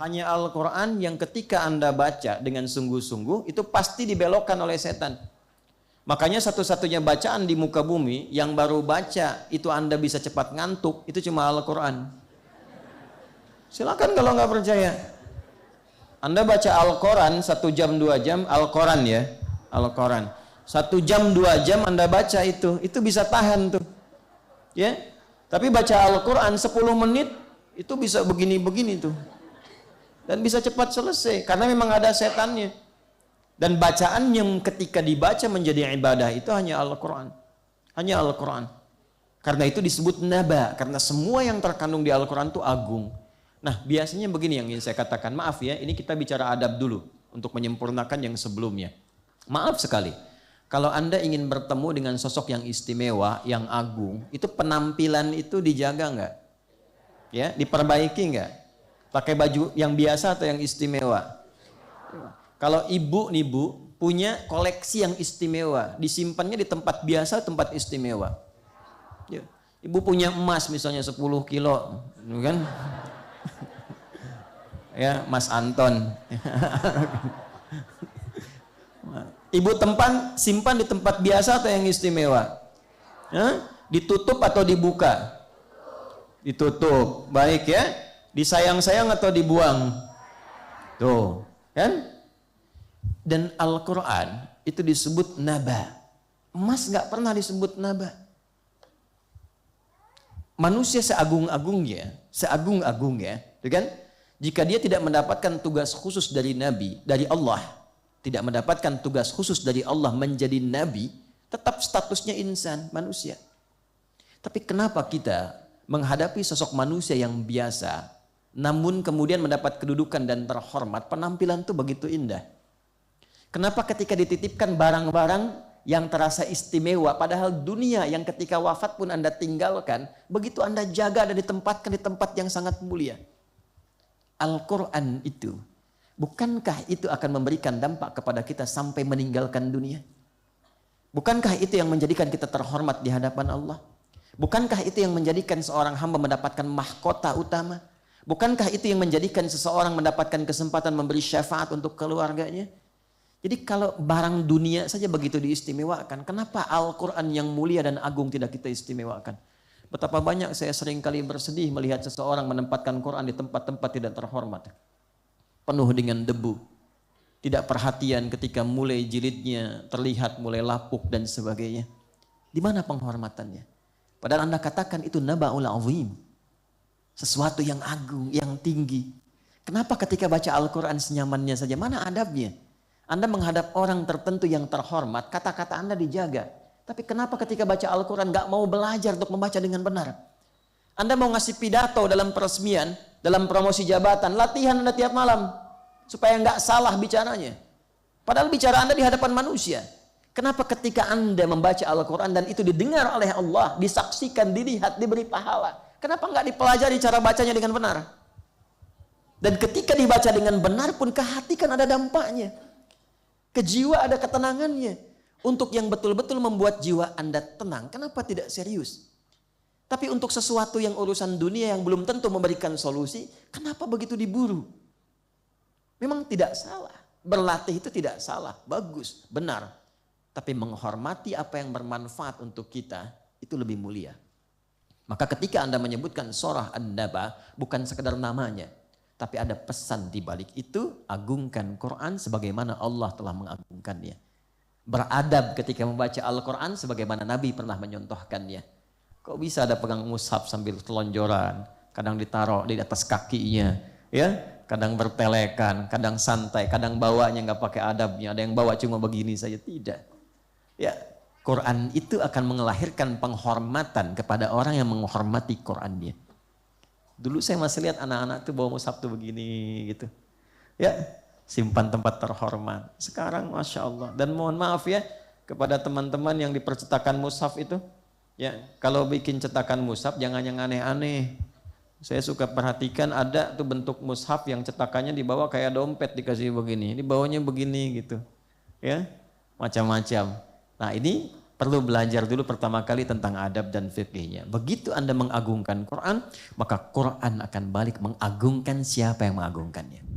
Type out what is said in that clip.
Hanya Al-Quran yang ketika Anda baca dengan sungguh-sungguh, itu pasti dibelokkan oleh setan. Makanya satu-satunya bacaan di muka bumi yang baru baca itu Anda bisa cepat ngantuk, itu cuma Al-Quran. Silakan kalau nggak percaya. Anda baca Al-Quran 1 jam 2 jam, Al-Quran ya, Al-Quran 1 jam 2 jam Anda baca itu bisa tahan tuh, ya. Tapi baca Al-Quran 10 menit itu bisa begini-begini tuh, dan bisa cepat selesai karena memang ada setannya. Dan bacaan yang ketika dibaca menjadi ibadah itu hanya Al-Quran, hanya Al-Quran. Karena itu disebut naba, karena semua yang terkandung di Al-Quran itu agung. Nah, biasanya begini yang ingin saya katakan, maaf ya, ini kita bicara adab dulu untuk menyempurnakan yang sebelumnya. Maaf sekali, kalau Anda ingin bertemu dengan sosok yang istimewa, yang agung, itu penampilan itu dijaga nggak? Ya, diperbaiki nggak? Pakai baju yang biasa atau yang istimewa? Kalau ibu nih Bu, punya koleksi yang istimewa, disimpannya di tempat biasa, tempat istimewa. Ya. Ibu punya emas misalnya 10 kilo, kan? Ya, Mas Anton. Ibu simpan di tempat biasa atau yang istimewa? Ditutup atau dibuka? Ditutup. Baik ya. Disayang-sayang atau dibuang? Tuh, kan? Dan Al-Quran itu disebut naba. Emas nggak pernah disebut naba. Manusia seagung-agungnya, kan? Jika dia tidak mendapatkan tugas khusus dari Nabi, dari Allah, tidak mendapatkan tugas khusus dari Allah menjadi Nabi, tetap statusnya insan, manusia. Tapi kenapa kita menghadapi sosok manusia yang biasa, namun kemudian mendapat kedudukan dan terhormat, penampilan itu begitu indah? Kenapa ketika dititipkan barang-barang yang terasa istimewa, padahal dunia yang ketika wafat pun Anda tinggalkan, begitu Anda jaga dan ditempatkan di tempat yang sangat mulia? Al-Quran itu, bukankah itu akan memberikan dampak kepada kita sampai meninggalkan dunia? Bukankah itu yang menjadikan kita terhormat di hadapan Allah? Bukankah itu yang menjadikan seorang hamba mendapatkan mahkota utama? Bukankah itu yang menjadikan seseorang mendapatkan kesempatan memberi syafaat untuk keluarganya? Jadi kalau barang dunia saja begitu diistimewakan, kenapa Al-Quran yang mulia dan agung tidak kita istimewakan? Betapa banyak saya sering kali bersedih melihat seseorang menempatkan Quran di tempat-tempat tidak terhormat. Penuh dengan debu. Tidak perhatian ketika mulai jilidnya terlihat mulai lapuk dan sebagainya. Di mana penghormatannya? Padahal Anda katakan itu naba'ul azim. Sesuatu yang agung, yang tinggi. Kenapa ketika baca Al-Quran senyamannya saja? Mana adabnya? Anda menghadap orang tertentu yang terhormat, kata-kata Anda dijaga. Tapi kenapa ketika baca Al-Quran gak mau belajar untuk membaca dengan benar? Anda mau ngasih pidato dalam peresmian, dalam promosi jabatan, latihan Anda tiap malam. Supaya gak salah bicaranya. Padahal bicara Anda di hadapan manusia. Kenapa ketika Anda membaca Al-Quran dan itu didengar oleh Allah, disaksikan, dilihat, diberi pahala? Kenapa gak dipelajari cara bacanya dengan benar? Dan ketika dibaca dengan benar pun ke hati kan ada dampaknya. Ke jiwa ada ketenangannya. Untuk yang betul-betul membuat jiwa Anda tenang, kenapa tidak serius? Tapi untuk sesuatu yang urusan dunia yang belum tentu memberikan solusi, kenapa begitu diburu? Memang tidak salah. Berlatih itu tidak salah, bagus, benar. Tapi menghormati apa yang bermanfaat untuk kita, itu lebih mulia. Maka ketika Anda menyebutkan surah An-Naba, bukan sekedar namanya. Tapi ada pesan di balik itu, agungkan Quran sebagaimana Allah telah mengagungkannya. Beradab ketika membaca Al-Quran sebagaimana Nabi pernah menyontohkannya. Kok bisa ada pegang mushaf sambil telonjoran, kadang ditaruh di atas kakinya, ya, kadang bertelekan, kadang santai, kadang bawanya nggak pakai adabnya, ada yang bawa cuma begini saja, tidak. Ya, Quran itu akan melahirkan penghormatan kepada orang yang menghormati Qurannya. Dulu saya masih lihat anak-anak tuh bawa mushaf tuh begini gitu, ya. Simpan tempat terhormat. Sekarang Masya Allah. Dan mohon maaf ya kepada teman-teman yang di percetakan mushaf itu. Ya, kalau bikin cetakan mushaf jangan yang aneh-aneh. Saya suka perhatikan ada tuh bentuk mushaf yang cetakannya dibawa kayak dompet dikasih begini. Ini bawanya begini gitu. Ya, macam-macam. Nah ini perlu belajar dulu pertama kali tentang adab dan fikihnya. Begitu Anda mengagungkan Quran, maka Quran akan balik mengagungkan siapa yang mengagungkannya.